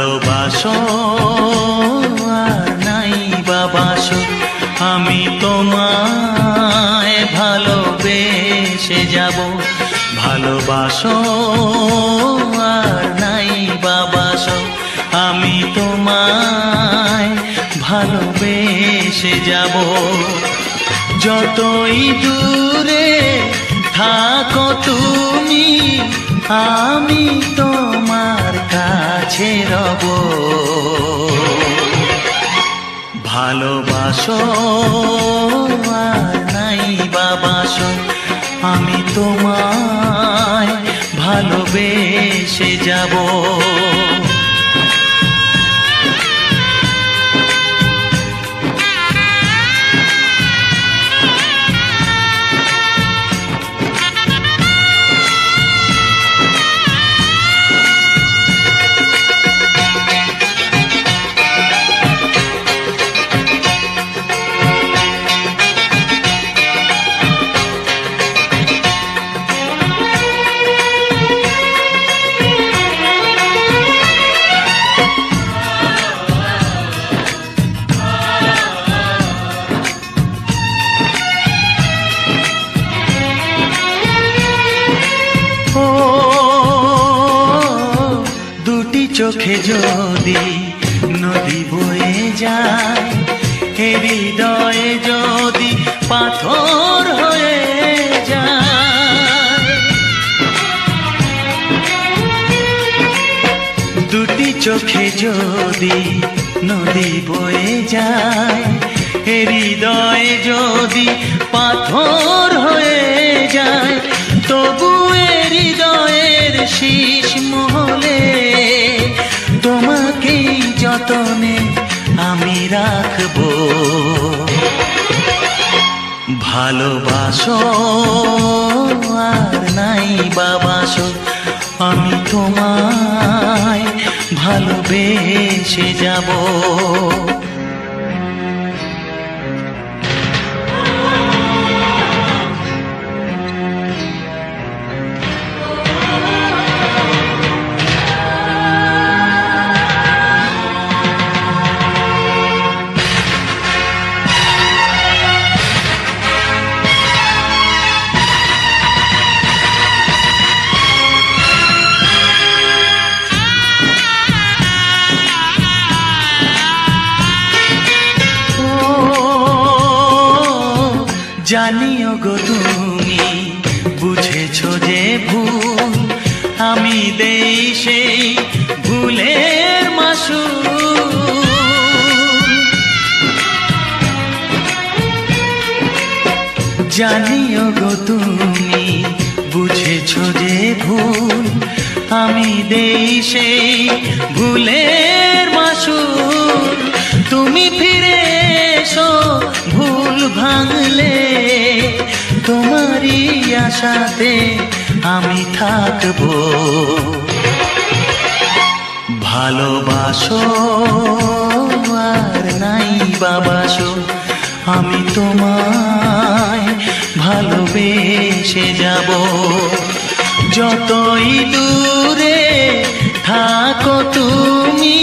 ভালোবাসো আর নাই বাবাসো, আমি তোমায় ভালোবেসে যাব। ভালোবাসো আর নাই বাবাসো, আমি তোমায় ভালোবেসে যাব। যতই দূরে থাকো তুমি, আমি তোমার কাছে রব। ভালোবাসো আর নাই বাবাসো, আমি তোমায় ভালোবেসে যাব। চোখে যদি নদী বয়ে যায়, হৃদয়ে যদি পাথর হয়ে যায়। দুটি চোখে যদি নদী বয়ে যায়, হৃদয়ে যদি পাথর হয়ে যায়, তবু হৃদয়ের শীষ মহলে তোমাকে যতনে আমি রাখবো। ভালোবাসো আর নাই বাবাসো, আমি তোমায় ভালোবেসে যাব। জানিও গো তুমি বুঝেছো যে ভুল, আমি দেই সেই ভুলের মাসুল। জানিও গো তুমি বুঝেছো যে ভুল, আমি দেই সেই ভুলের মাসুল। তুমি ফিরে এসো ভুল ভাঙলে, তোমারই আশাতে আমি থাকবো। ভালোবাসো আর নাই বাবাসো, আমি তোমায় ভালোবেসে যাব। যতই দূরে থাকো তুমি,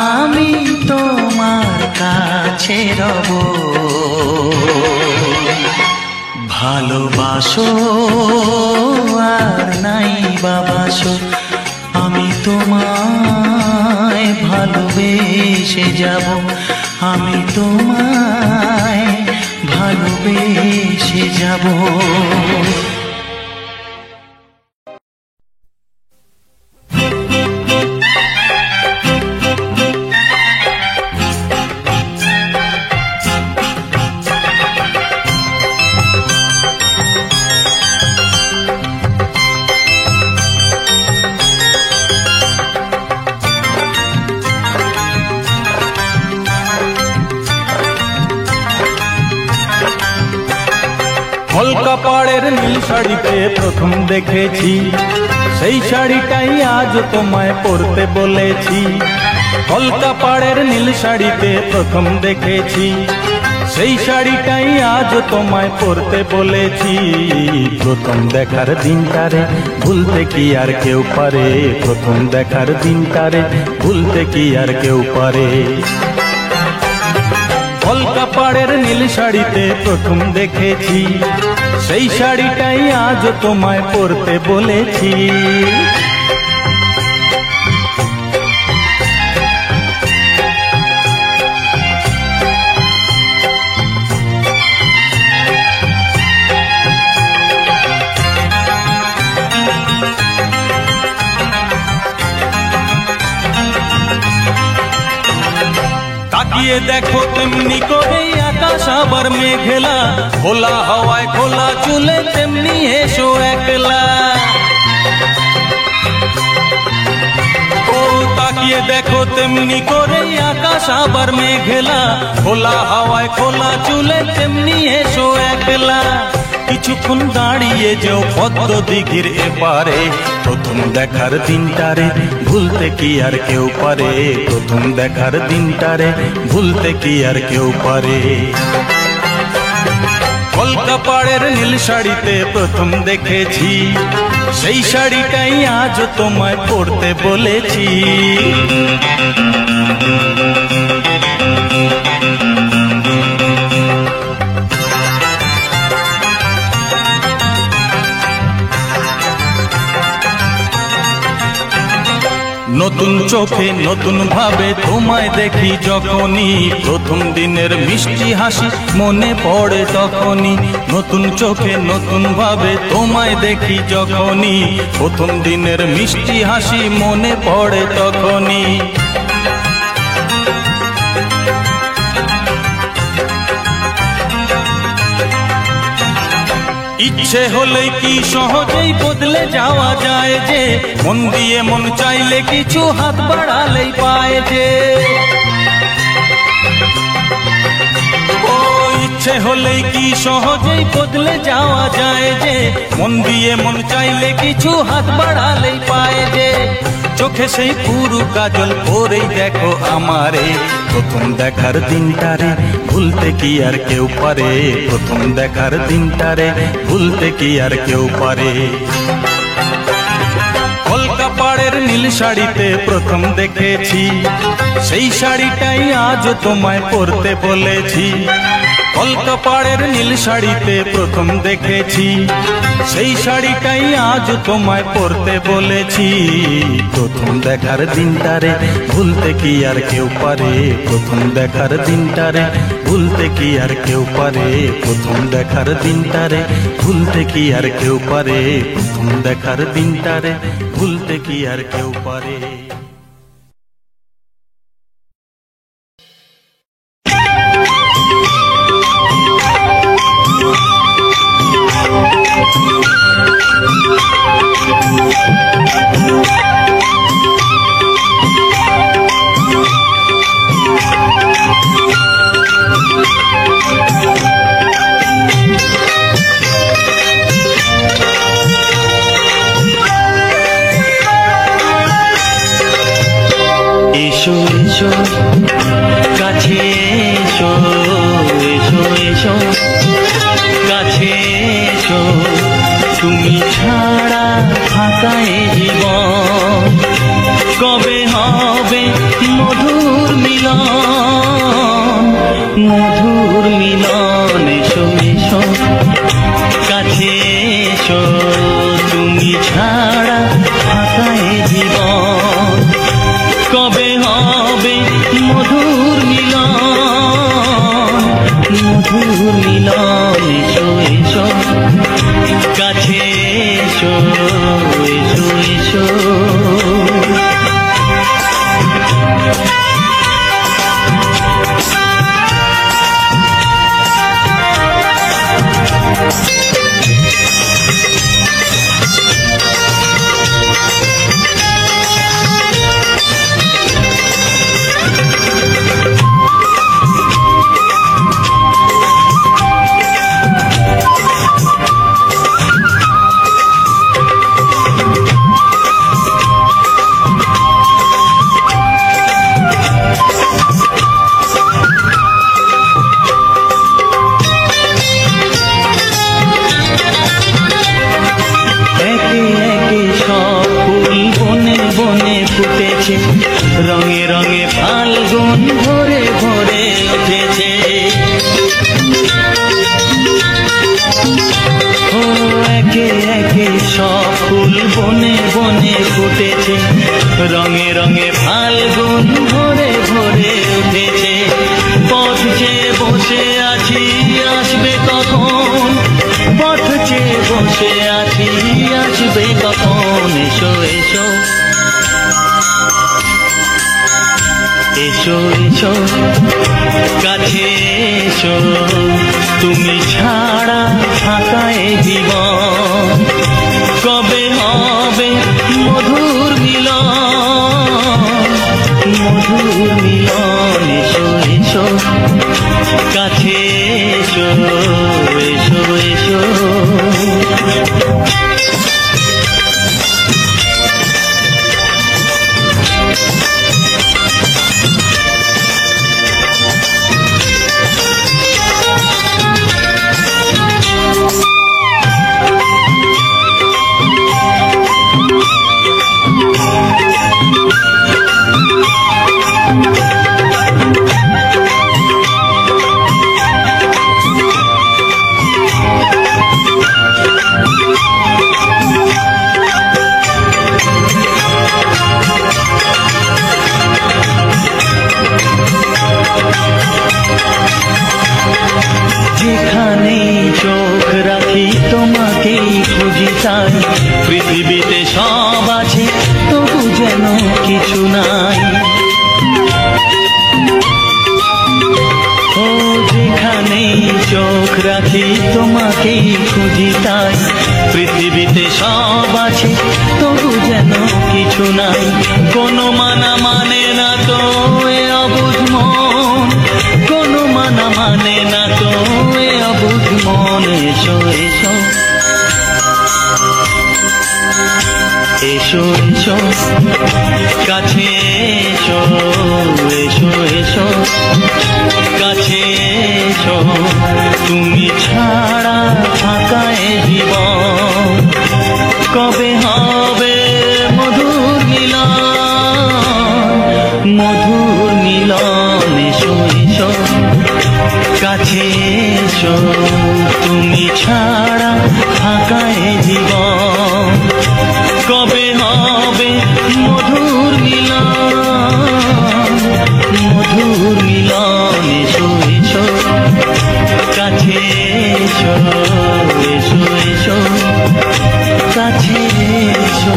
আমি তোমার কাছে রব। ভালোবাসো আর নাই বাবাসো, আমি তোমায় ভালোবেসে যাব। আমি তোমায় ভালোবেসে যাব। কলকাপাড়ের নীল শাড়িতে প্রথম দেখেছি, সেই শাড়িটাই আজ তোমায় পরতে বলেছি। কলকাপাড়ের নীল শাড়িতে প্রথম দেখেছি, সেই শাড়িটাই আজ তোমায় পরতে বলেছি। প্রথম দেখার দিনটারে ভুলতে কি আর কেউ পারে, প্রথম দেখার দিনটারে ভুলতে কি আর কেউ পারে। কলকাপাড়ের নীল শাড়িতে প্রথম দেখেছি, সেই শাড়িটাই আজ তোমায় পরতে বলেছি। তাকিয়ে দেখো তেমনি করে আকাশ আবার মেঘলা, খোলা হাওয়ায় খোলা চুলে তেমনি এসো একলা। ও তাকিয়ে দেখো তেমনি করে আকাশ আবার মেঘলা, খোলা হাওয়ায় খোলা চুলে তেমনি এসো একলা। কিছুক্ষণ দাঁড়িয়ে যেও পদ্ম দিঘির এপারে, প্রথম দেখার দিনটারে ভুলতে কি আর কেউ পারে, প্রথম দেখার দিনটারে ভুলতে কি আর কেউ পারে। কলকাপাড়ের নীল শাড়িতে প্রথম দেখেছি, সেই শাড়িটাই আজ তোমায় পরতে বলেছি। নতুন চোখে নতুন ভাবে তোমায় দেখি যখনই, প্রথম দিনের মিষ্টি হাসি মনে পড়ে তখনই। নতুন চোখে নতুন ভাবে তোমায় দেখি যখনই, প্রথম দিনের মিষ্টি হাসি মনে পড়ে তখনই। ইচ্ছে হলে কি সহজেই বদলে যাওয়া যায় যে, মন দিয়ে মন চাইলে কিছু হাত বাড়ালেই পায় যে। ও ইচ্ছে হলেই কি সহজেই বদলে যাওয়া যায় যে, মন দিয়ে মন চাইলে কিছু হাত বাড়ালেই পায় যে। চোখে সেই পুরু কাজল পরেই দেখো আমারে, প্রথম দেখার দিনটারে ভুলতে কি আর কেউ পারে, প্রথম দেখার দিনটারে ভুলতে কি আর কেউ পারে। কলকাপাড়ের নীল শাড়িতে প্রথম দেখেছি, সেই শাড়িটাই আজ তোমায় পরতে বলেছি। কলকাপাড়ের নীল শাড়িতে প্রথম দেখেছি, সেই শাড়িটাই আজ তোমায় পরতে বলেছি। প্রথম দেখার দিনটারে ভুলতে কি আর কেউ পারে, প্রথম দেখার দিনটারে ভুলতে কি আর কেউ পারে, প্রথম দেখার দিনটারে ভুলতে কি আর কেউ পারে, প্রথম দেখার দিনটারে ভুলতে কি আর কেউ পারে। এসো এসো কাছে এসো, এসো এসো কাছে এসো, তুমি ছাড়া ফাঁকা এ জীবন, কবে হবে মধুর মিলন, মধুর মিলন। এসো এসো কাছে এসো, তুমি ছাড়া ফাঁকা এ জীবন, কবে হবে মধুর মিলন, মধুর মিলন। এসো এসো কাছে এসো, এসো এসো। এসো এসো কাছে এসো, তুমি ছাড়া ফাঁকা এ জীবন, কবে হবে মধুর মিলন, মধুর মিলন। এসো এসো কাছে এসো, এসো এসো। যেখানে চোখ রাখি তোমাকেই খুঁজি তাই, পৃথিবীতে সব আছে তবু যেন কিছু নাই। ও যেখানে চোখ রাখি তোমাকেই খুঁজি তাই, পৃথিবীতে সব আছে তবু যেন কিছু নাই। কোনো মানা মানে না তো এ অবুঝ মন, কোনো মানা মানে না তো এ অবুঝ মন। এসো এসো এসো এসো কাছে এসো, এসো এসো কাছে এসো, তুমি ছাড়া ফাঁকা এ জীবন, কবে হবে মধুর মিলন, মধুর মিলন। এসো এসো কাছে এসো, তুমি ছাড়া ফাঁকা এ জীবন, কবে হবে মধুর মিলন, মধুর মিলন। এসো এসো কাছে এসো, এসো এসো কাছে এসো।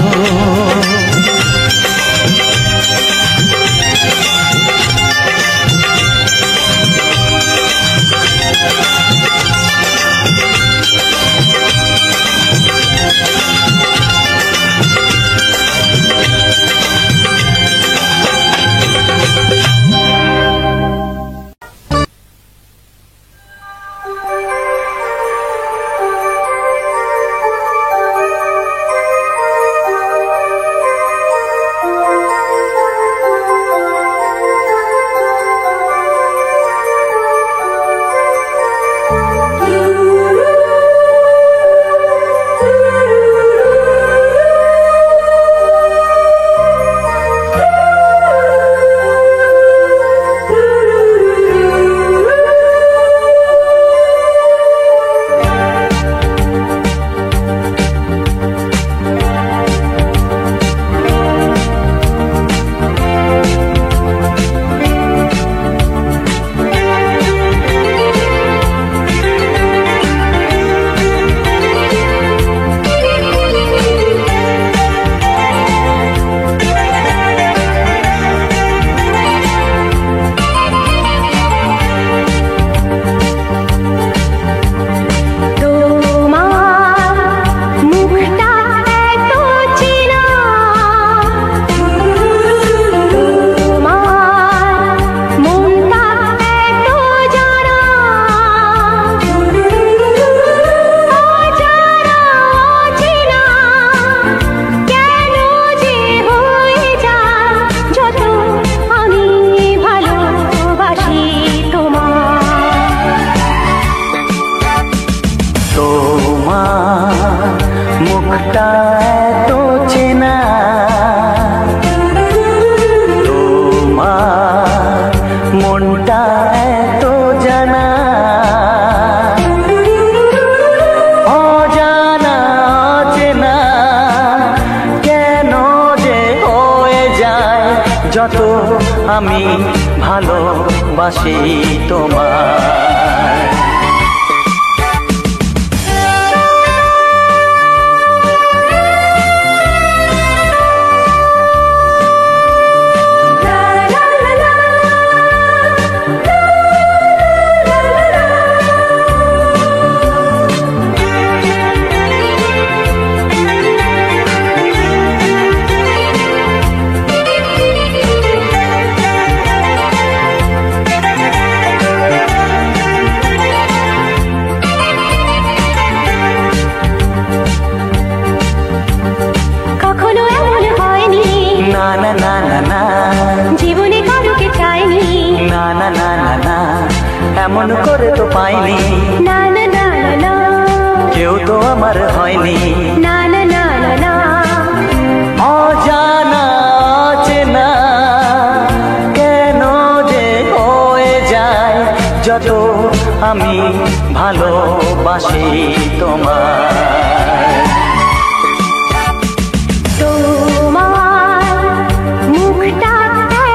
যত আমি ভালোবাসি তোমায়। পাইনি, না না না না না, কেউ তো আমার হয়নি। না না না না না, অজানা চেনা কেন যে হয়ে যায় যত আমি ভালোবাসি তোমায়। তোমার মুখটা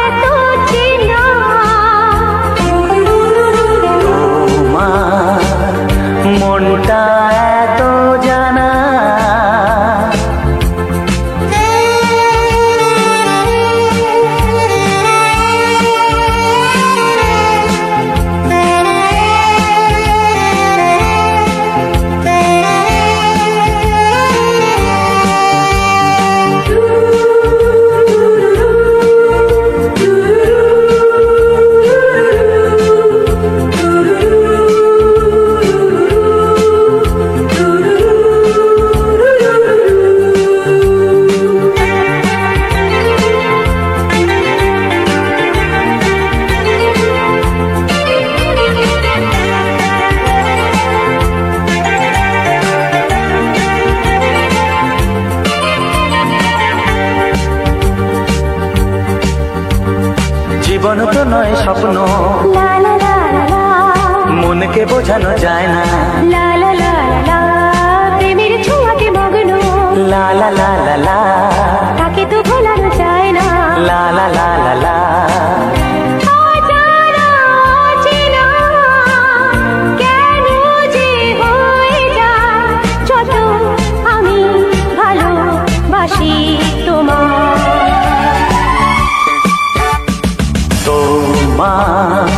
এত চেনা, তোমার মনটা এত জানা, জীবন তো নয় স্বপ্ন, লা লা লা লা লা, মনকে বোঝানো যায় না, লা লা লা লা লা, প্রেমের ছোঁয়াকে মগ্ন, লা লা লা লা লা, তাকে তো ভোলানো যায় না, লা লা লা লা লা। অজানা অচেনা কেন যে হয়ে যায় যত আমি ভালোবাসি তোমায়। তোমার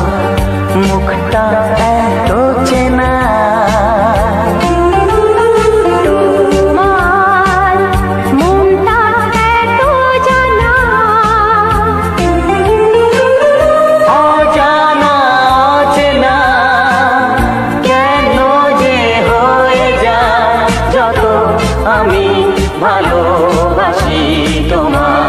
মুখটা এত চেনা, তোমার মনটা এত জানা, অজানা চেনা কেন যে হয়ে যায় যত আমি ভালোবাসি তোমায়।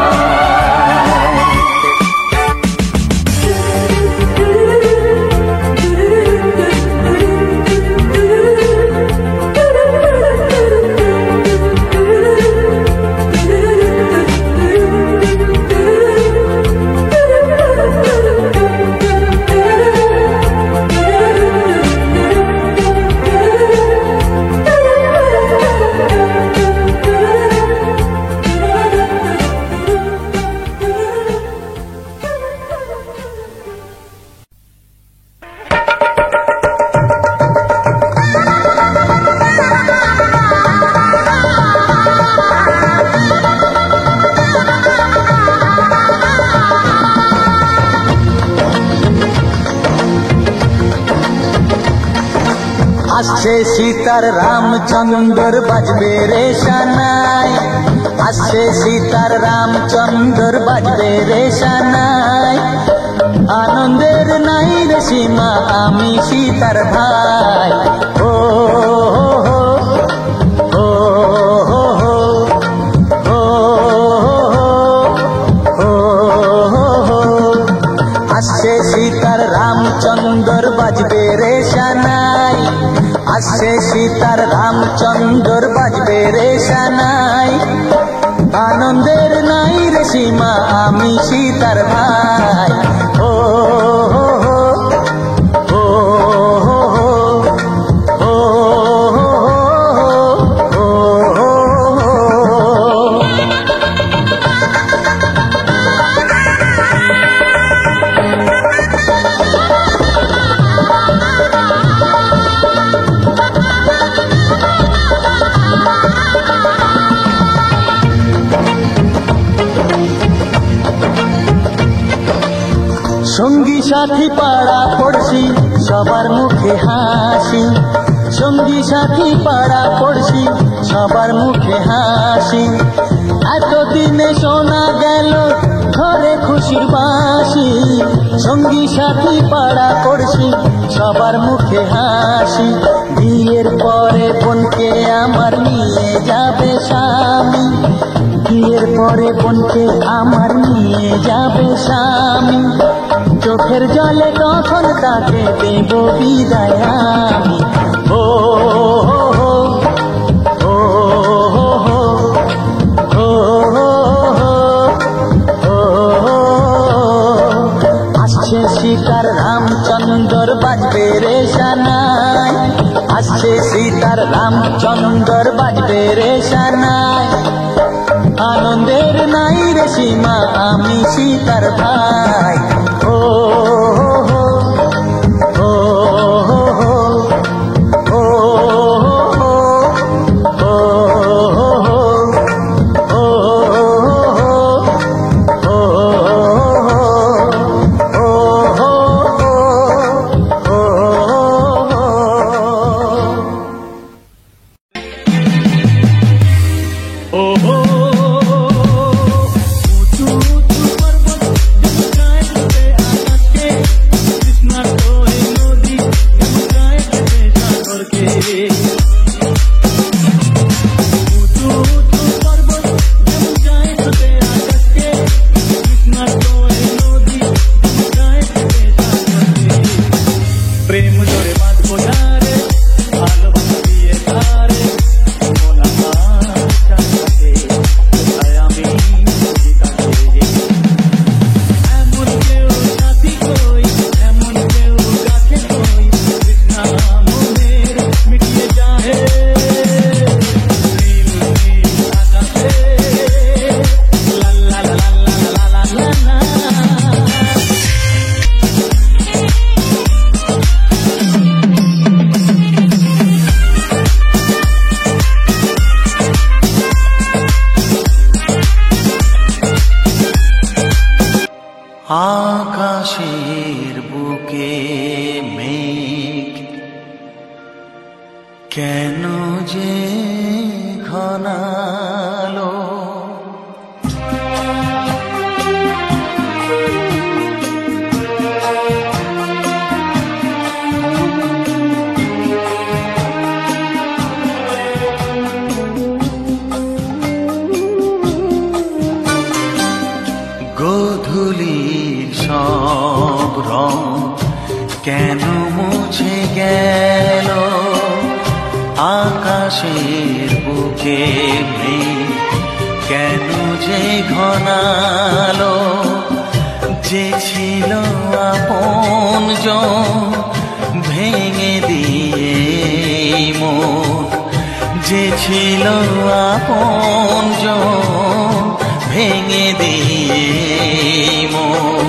আসছে সীতার রামচন্দ্র বাজবে রে সানাই, আসছে সীতার রামচন্দ্র বাজবে রে সানাই, আনন্দের নাই রে সীমা আমি সীতার ভাই। ও হো হো, ও হো হো, ও হো হো হো, আসছে সীতার রামচন্দ্র বাজবে রে সানাই, আসছে সীতার রামচন্দ্র বাজবে রে সানাই, আনন্দের নাই রে সীমা আমি সীতার ভাই। ও হো হো, ও হো হো, ও হো হো, ও হো হো। সঙ্গী সাথী পাড়া পড়শি সবার মুখে হাসি, সঙ্গী সাথী পাড়া পড়শি সবার মুখে হাসি, এতদিনে শোনা গেল ঘরে খুশির বাঁশি, সঙ্গী সাথী পাড়া পড়শি সবার মুখে হাসি, বিয়ের পরে বোনকে আমার নিয়ে যাবে স্বামী, বিয়ের পরে বোনকে আমার নিয়ে যাবে স্বামী, চোখের জলে কখন তাকে দেব বিদায় আমি। ও হো হো, ও হো হো, ও হো হো, ও হো। আসছে সীতার রামচন্দ্র বাজবে রে সানাই, আসছে সীতার রামচন্দ্র বাজবে রে সানাই। আনন্দের নাই রে সীমা আমি সীতার ভাই। ও হো হো, ও হো হো, ও হো হো, ও হো হো, ও হো হো, ও হো হো। আকাশের বুকে মেঘ কেন যে ঘনালো, গোধূলির সব রং কেন মুছে গেল, আকাশের বুকে মেঘ কেন যে ঘনালো। যে ছিল আপনজন ভেঙে দিয়ে মন, যে ছিল আপনজন ভেঙে দিয়ে মন,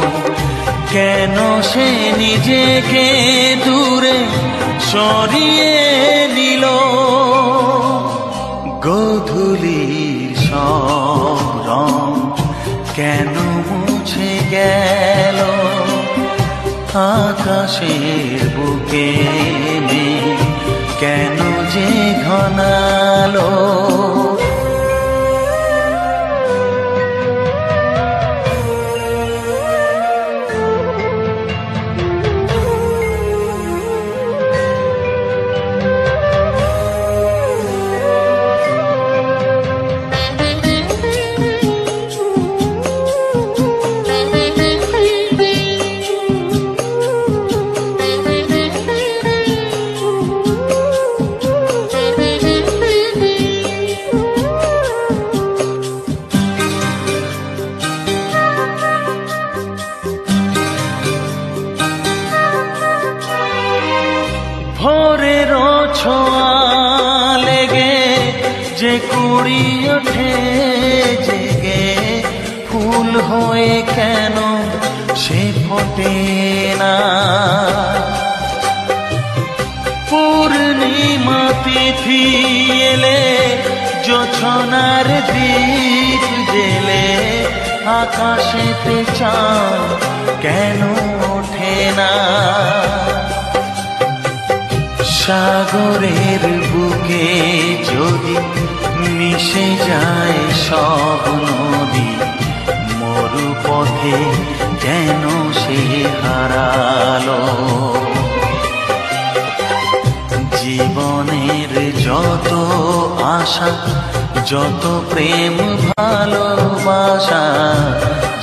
কেন সে নিজেকে দূরে সরিয়ে নিল। গোধূলির সব রং কেন মুছে গেল, আকাশের বুকে মেঘ কেন যে ঘনালো। ভোরের ছোঁয়া লেগে যে কুড়ি ওঠে জেগে, ফুল হয়ে কেন সে ফোটে না। পূর্ণিমা তিথি এলে জোছনার দীপ জেলে, আকাশেতে চাঁদ কেন ওঠে না। সাগরের বুকে যদি মিশে যায় সব নদী, মরু পথে কেন সে হারালো। জীবনের যত আশা, যত প্রেম ভালোবাসা,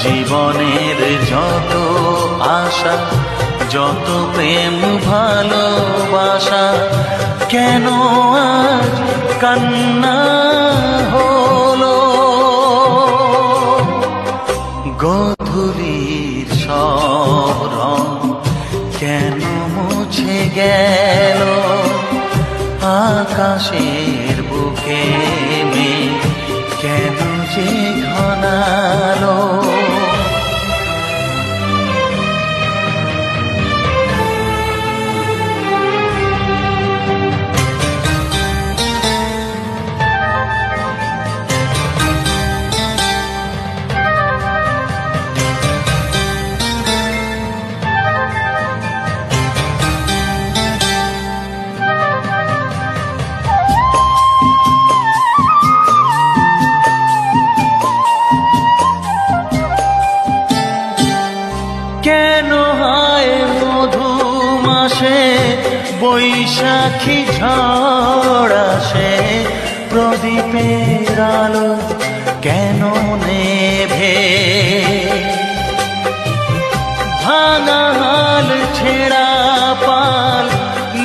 জীবনের যত আশা, যত প্রেম ভালোবাসা, কেন আজ কান্না হলো? গোধূলির সব রং কেন মুছে গেল? আকাশের বুকে মেঘ কেন যে ঘনালো? কেন হয় মধুমাসে বৈশাখী ঝড় আসে? প্রদীপের আলো কেন নেভে? ভাঙা হাল ছেঁড়া পাল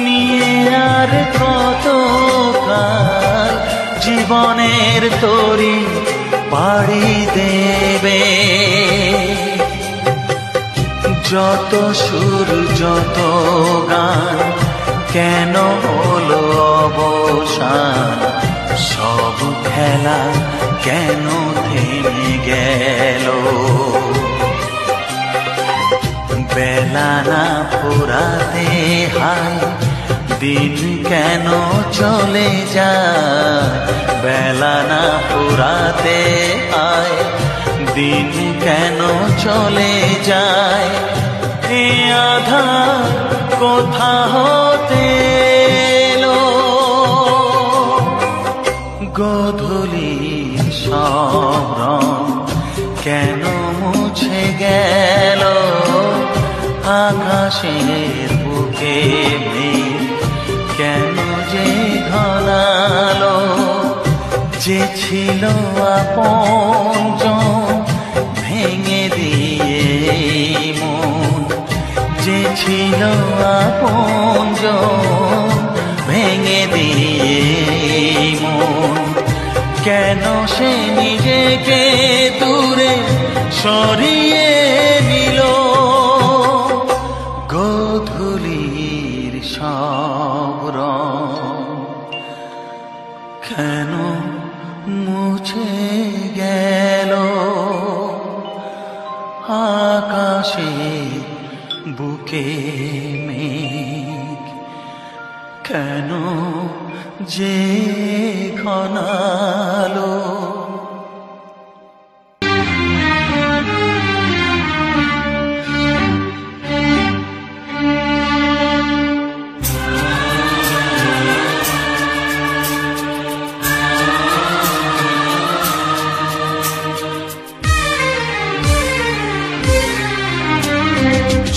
নিয়ে আর কত কাল জীবনের তরি পাড়ি দেবে? যত সুর যত গান কেন হলো অবসান? সব খেলা কেন থেমে গেল? বেলা না ফুরাতে হায় দিন কেন চলে যায়? বেলা না ফুরাতে হায় দিন কেন চলে যায়? এ আধার কোথা হতে এলো? গোধূলির সব রং কেন মুছে গেল? আকাশের বুকে মেঘ কেন যে ঘনালো? যে ছিল আপনজন ভেঙে দিয়ে মন, যে ছিল আপনজন ভেঙে দিয়ে মন, কেন সে নিজেকে দূরে সরিয়ে নিল? গোধূলির সব রং কেন মুছে গেল? আকাশে বুকে মেঘ কেন যে ঘনালো?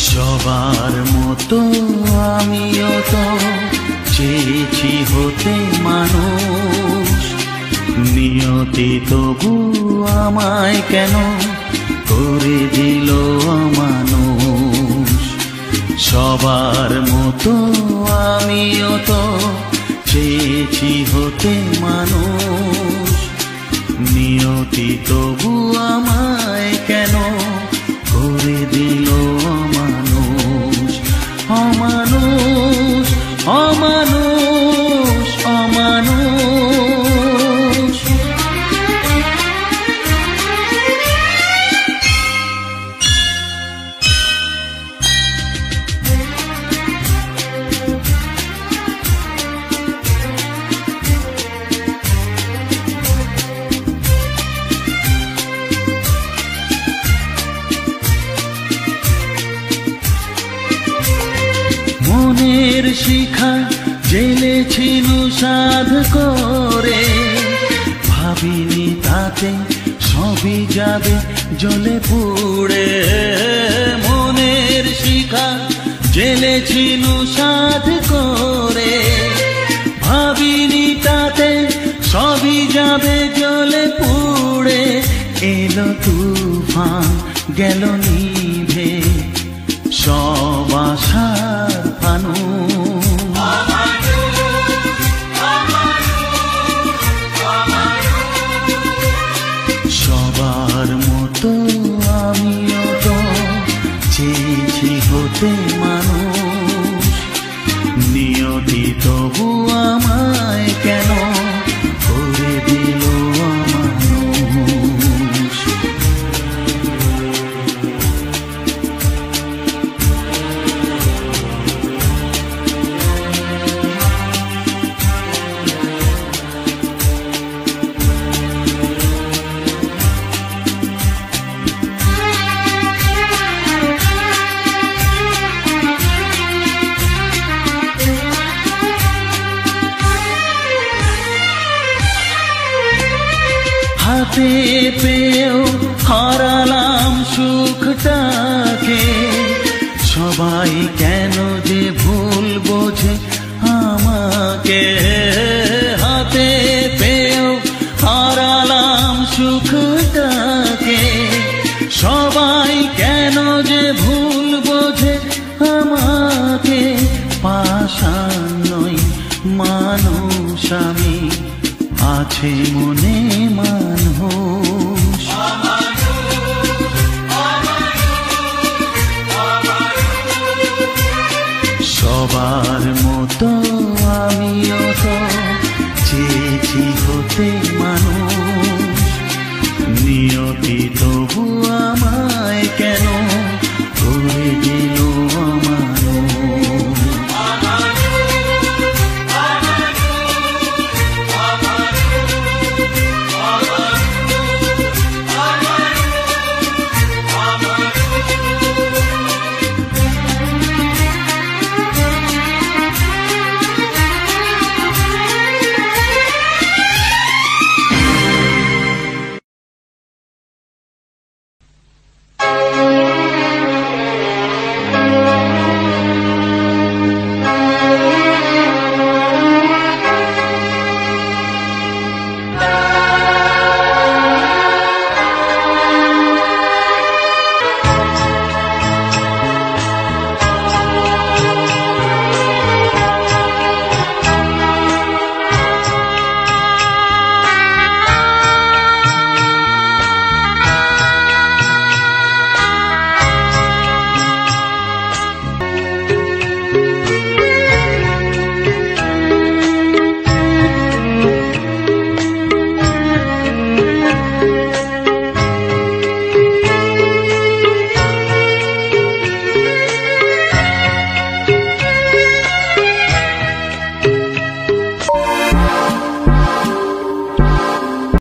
সবার মতো আমিও তো চেয়েছি হতে মানুষ, নিয়তি তবু আমায় কেন করে দিল অমানুষ? সবার মতো আমিও তো চেয়েছি হতে মানুষ, নিয়তি তবু আমায় কেন করে দিল অমানুষ? অমানুষ অমানুষ অমানুষ। মনের শিখা জেলেছিল সাধ করে, ভাবিনি তাতে সবই যাবে জ্বলে পুড়ে। মনের শিখা জেলেছিল সাধ করে, ভাবিনি এলো তুফান গেল নিভে সব আশার ফানুষ। সবার মতো আমিও তো চেয়েছি হতে মানুষ, নিয়তি তবু আমায় কেন করে দিল অমানুষ। হাতে পেয়েও হারালাম সুখটাকে, সবাই কেন যে ভুল বোঝে আমাকে। হাতে পেয়েও হারালাম সুখটাকে, সবাই কেন যে ভুল বোঝে আমাকে। পাষাণ নই মানুষ আমি, আছে মনে মানুষ। সবার মতো আমিও তো চেয়েছি হতে মানুষ, নিয়তি